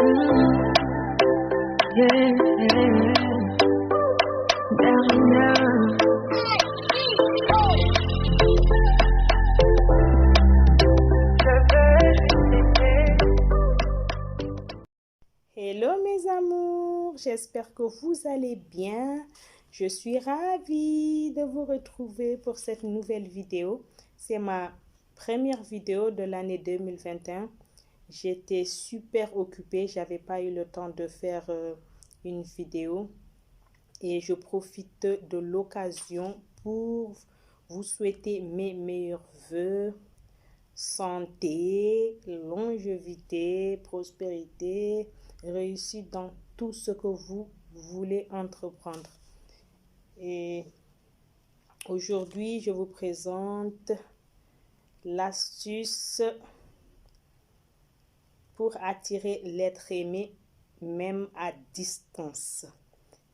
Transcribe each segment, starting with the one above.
Hello mes amours, j'espère que vous allez bien. Je suis ravie de vous retrouver pour cette nouvelle vidéo. C'est ma première vidéo de l'année 2021. J'étais super occupée, j'avais pas eu le temps de faire une vidéo et je profite de l'occasion pour vous souhaiter mes meilleurs vœux, santé, longévité, prospérité, réussite dans tout ce que vous voulez entreprendre. Et aujourd'hui, je vous présente l'astuce pour attirer l'être aimé même à distance.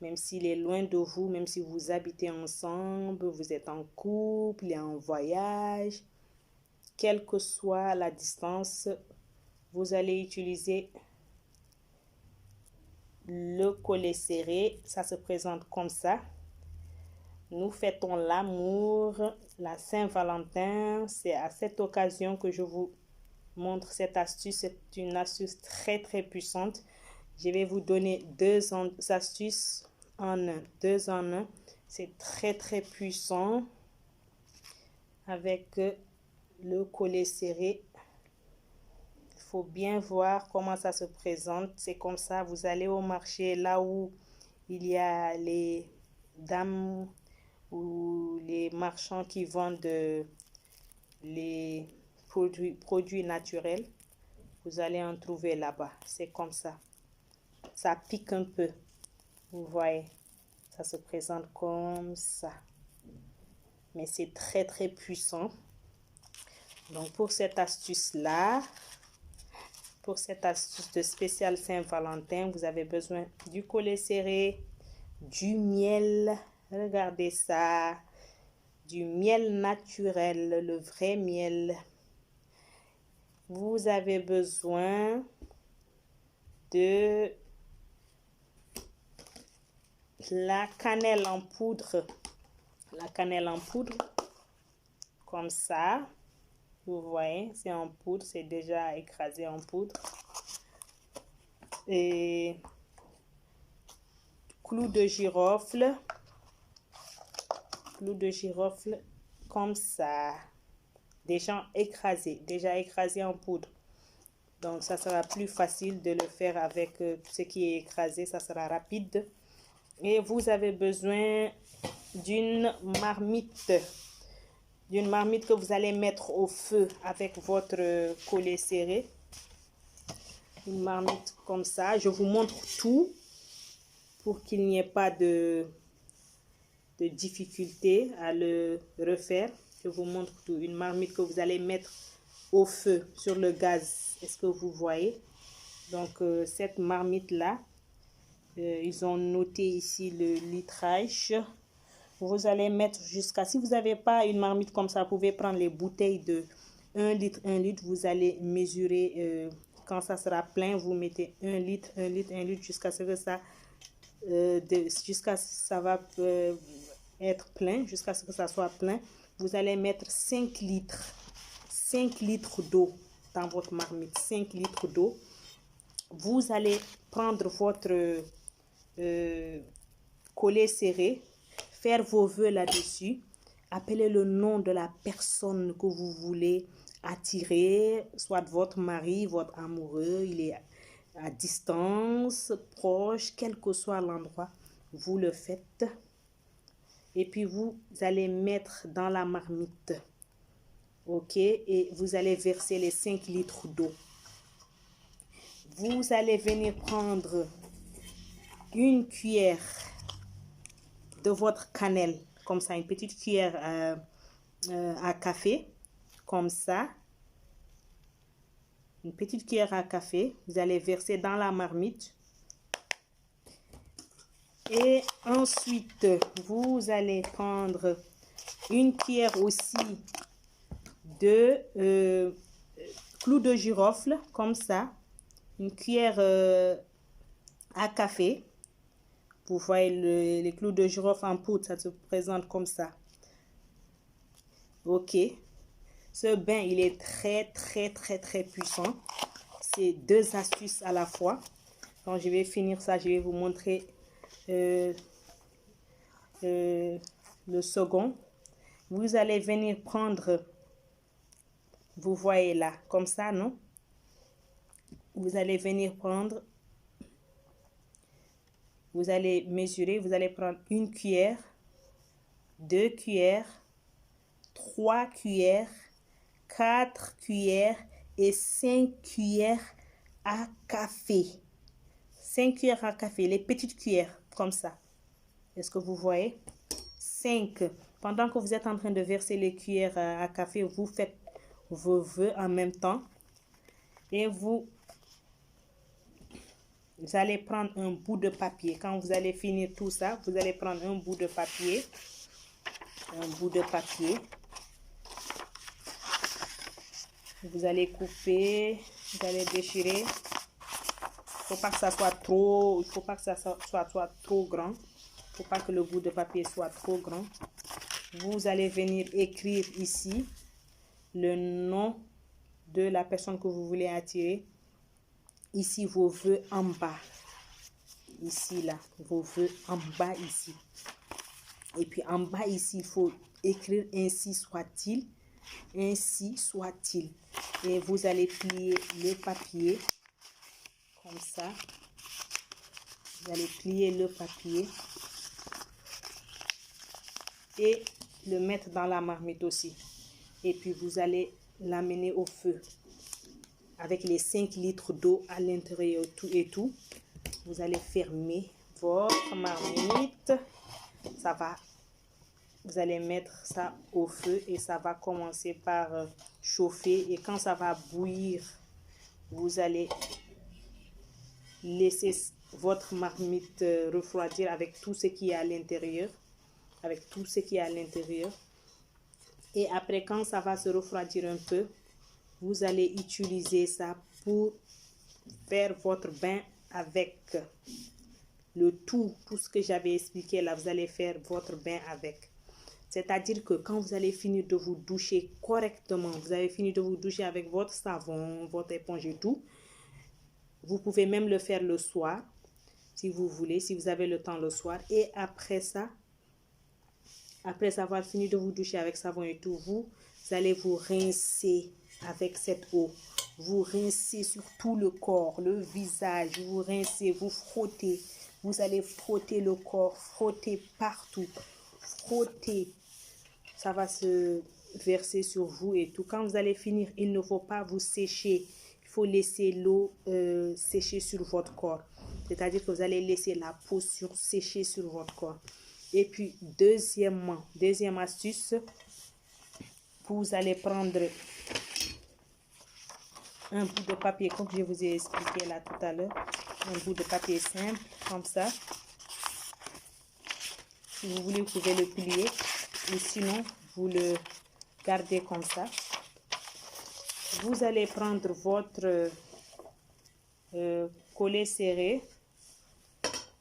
Même s'il est loin de vous, même si vous habitez ensemble, vous êtes en couple et en voyage, quelle que soit la distance, vous allez utiliser le collet serré. Ça se présente comme ça. Nous fêtons l'amour, la Saint-Valentin. C'est à cette occasion que je vous montre cette astuce. C'est une astuce très puissante. Je vais vous donner deux astuces en un. Deux en un. C'est très puissant avec le collet serré. Il faut bien voir comment ça se présente. C'est comme ça. Vous allez au marché, là où il y a les dames ou les marchands qui vendent les produits naturels. Vous allez en trouver là-bas. C'est comme ça. Ça pique un peu. Vous voyez, ça se présente comme ça. Mais c'est très puissant. Donc pour cette astuce-là, pour cette astuce de spécial Saint-Valentin, vous avez besoin du collet serré, du miel. Regardez ça. Du miel naturel, le vrai miel. Vous avez besoin de la cannelle en poudre. La cannelle en poudre, comme ça. Vous voyez, c'est en poudre, c'est déjà écrasé en poudre. Et clou de girofle. Clou de girofle, comme ça. Déjà écrasé en poudre. Donc, ça sera plus facile de le faire avec ce qui est écrasé. Ça sera rapide. Et vous avez besoin d'une marmite. D'une marmite que vous allez mettre au feu avec votre collet serré. Une marmite comme ça. Je vous montre tout pour qu'il n'y ait pas de difficulté à le refaire. Je vous montre tout. Une marmite que vous allez mettre au feu sur le gaz. Est-ce que vous voyez? Donc, cette marmite-là, ils ont noté ici le litrage. Vous allez mettre jusqu'à... Si vous n'avez pas une marmite comme ça, vous pouvez prendre les bouteilles de 1 litre. Vous allez mesurer... quand ça sera plein, vous mettez 1 litre jusqu'à ce que ça... jusqu'à ce que ça va être plein. Jusqu'à ce que ça soit plein. Vous allez mettre 5 litres. 5 litres d'eau dans votre marmite. 5 litres d'eau. Vous allez prendre votre collet serré, faire vos vœux là-dessus, appeler le nom de la personne que vous voulez attirer, soit votre mari, votre amoureux, il est à distance, proche, quel que soit l'endroit, vous le faites. Et puis vous allez mettre dans la marmite, ok, et vous allez verser les 5 litres d'eau. Vous allez venir prendre une cuillère de votre cannelle, comme ça, une petite cuillère à café, comme ça. Une petite cuillère à café, vous allez verser dans la marmite. Et ensuite, vous allez prendre une cuillère aussi de clou de girofle, comme ça. une cuillère à café. Vous voyez les clous de girofle en poudre, ça se présente comme ça. Ok. Ce bain, il est très puissant. C'est 2 astuces à la fois. Quand je vais finir ça, je vais vous montrer le second. Vous allez venir prendre, vous voyez là, comme ça, non? Vous allez venir prendre, vous allez mesurer, vous allez prendre 1 cuillère, 2 cuillères, 3 cuillères, 4 cuillères et 5 cuillères à café. 5 cuillères à café, les petites cuillères, comme ça. Est-ce que vous voyez? 5. Pendant que vous êtes en train de verser les cuillères à café, vous faites vos vœux en même temps. Et vous allez prendre un bout de papier. Quand vous allez finir tout ça, vous allez prendre un bout de papier. Un bout de papier. Vous allez couper, vous allez déchirer. Il ne faut pas que ça soit trop, il faut pas que ça soit trop grand. Il ne faut pas que le bout de papier soit trop grand. Vous allez venir écrire ici le nom de la personne que vous voulez attirer. Ici, vos vœux en bas. Ici, là, vos vœux en bas, ici. Et puis, en bas, ici, il faut écrire ainsi soit-il. Ainsi soit-il. Et vous allez plier le papier. Comme ça. Vous allez plier le papier. Et le mettre dans la marmite aussi. Et puis, vous allez l'amener au feu. Avec les 5 litres d'eau à l'intérieur, tout et tout. Vous allez fermer votre marmite. Ça va. Vous allez mettre ça au feu et ça va commencer par chauffer. Et quand ça va bouillir, vous allez laisser votre marmite refroidir avec tout ce qui est à l'intérieur. Avec tout ce qui est à l'intérieur. Et après, quand ça va se refroidir un peu, vous allez utiliser ça pour faire votre bain avec tout ce que j'avais expliqué là. Vous allez faire votre bain avec. C'est-à-dire que quand vous allez finir de vous doucher correctement, vous avez fini de vous doucher avec votre savon, votre éponge et tout, vous pouvez même le faire le soir, si vous voulez, si vous avez le temps le soir. Et après ça, après avoir fini de vous doucher avec savon et tout, vous allez vous rincer avec cette eau. Vous rincez sur tout le corps, le visage, vous rincez, vous frottez. Vous allez frotter le corps, frotter partout, frotter. Ça va se verser sur vous et tout. Quand vous allez finir, il ne faut pas vous sécher. Il faut laisser l'eau sécher sur votre corps. C'est-à-dire que vous allez laisser la peau sécher sur votre corps. Et puis, deuxième astuce, vous allez prendre un bout de papier, comme je vous ai expliqué là tout à l'heure. Un bout de papier simple, comme ça. Si vous voulez, vous pouvez le plier. Ou sinon, vous le gardez comme ça. Vous allez prendre votre collet serré.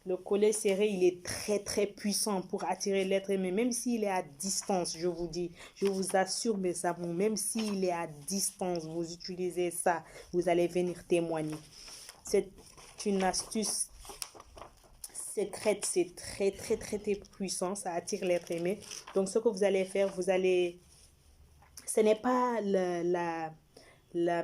Le collet serré, il est très puissant pour attirer l'être aimé. Même s'il est à distance, je vous dis, je vous assure mes amours, même s'il est à distance, vous utilisez ça, vous allez venir témoigner. C'est une astuce secrète, c'est très puissant, ça attire l'être aimé. Donc, ce que vous allez faire, ce n'est pas le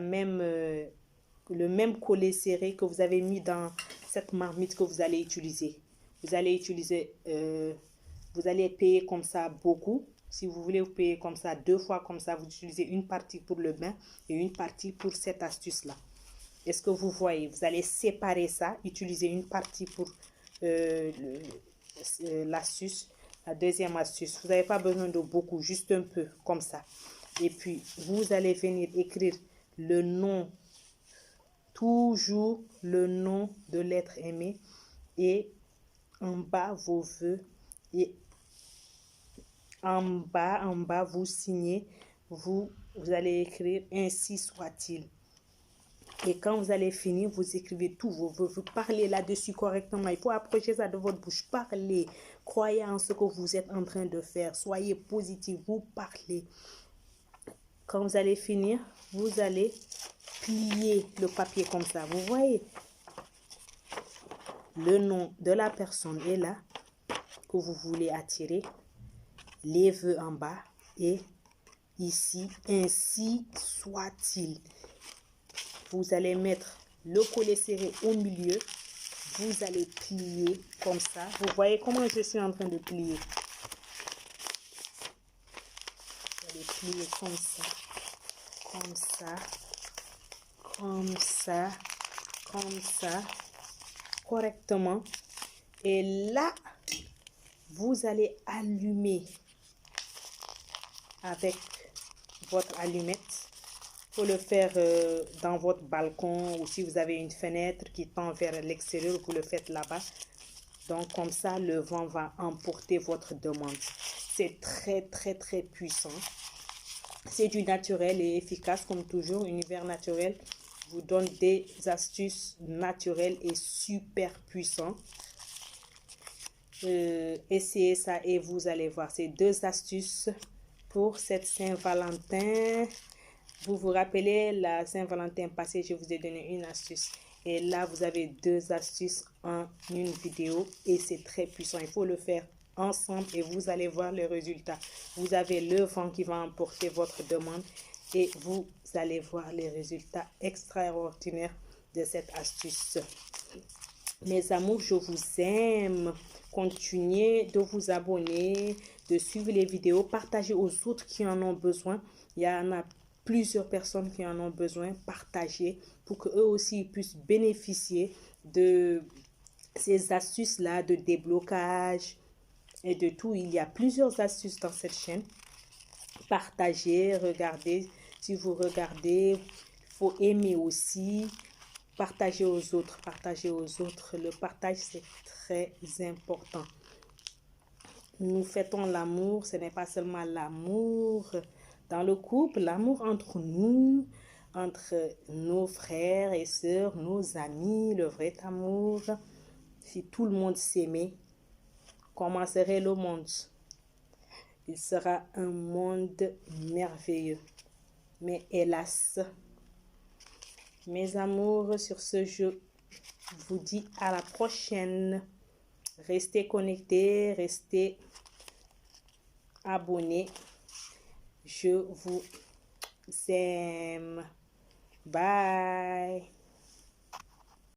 même collet serré que vous avez mis dans cette marmite que vous allez utiliser. Vous allez payer comme ça beaucoup. Si vous voulez, vous payez comme ça 2 fois comme ça. Vous utilisez une partie pour le bain et une partie pour cette astuce-là. Est-ce que vous voyez? Vous allez séparer ça, utiliser une partie pour l'astuce, la deuxième astuce. Vous n'avez pas besoin de beaucoup, juste un peu comme ça. Et puis, vous allez venir écrire le nom, toujours le nom de l'être aimé, et en bas vos vœux, et en bas vous signez, vous allez écrire ainsi soit-il. Et quand vous allez finir, vous écrivez tous vos vœux. Vous parlez là-dessus correctement. Il faut approcher ça de votre bouche. Parlez. Croyez en ce que vous êtes en train de faire. Soyez positif. Vous parlez. Quand vous allez finir, vous allez plier le papier comme ça. Vous voyez? Le nom de la personne est là que vous voulez attirer. Les vœux en bas et ici, ainsi soit-il. Vous allez mettre le collet serré au milieu. Vous allez plier comme ça. Vous voyez comment je suis en train de plier. Vous allez plier comme ça, comme ça, comme ça, comme ça, correctement. Et là, vous allez allumer avec votre allumette. Il faut le faire dans votre balcon ou si vous avez une fenêtre qui tend vers l'extérieur, vous le faites là-bas. Donc comme ça, le vent va emporter votre demande. C'est très très puissant. C'est du naturel et efficace comme toujours. Univers naturel vous donne des astuces naturelles et super puissantes. Essayez ça et vous allez voir. C'est 2 astuces pour cette Saint-Valentin. Vous vous rappelez, la Saint-Valentin passée, je vous ai donné une astuce. Et là, vous avez 2 astuces en une vidéo. Et c'est très puissant. Il faut le faire ensemble et vous allez voir le résultat. Vous avez le vent qui va emporter votre demande. Et vous allez voir les résultats extraordinaires de cette astuce. Mes amours, je vous aime. Continuez de vous abonner, de suivre les vidéos, partagez aux autres qui en ont besoin. Il y en a plusieurs personnes qui en ont besoin. Partagez pour qu'eux aussi puissent bénéficier de ces astuces-là de déblocage et de tout. Il y a plusieurs astuces dans cette chaîne. Partagez, regardez. Si vous regardez, il faut aimer aussi. Partagez aux autres, partagez aux autres. Le partage, c'est très important. Nous fêtons l'amour, ce n'est pas seulement l'amour dans le couple, l'amour entre nous, entre nos frères et sœurs, nos amis, le vrai amour. Si tout le monde s'aimait, comment serait le monde? Il sera un monde merveilleux. Mais hélas, mes amours, sur ce, je vous dis à la prochaine. Restez connectés, restez abonnés. Je vous aime. Bye.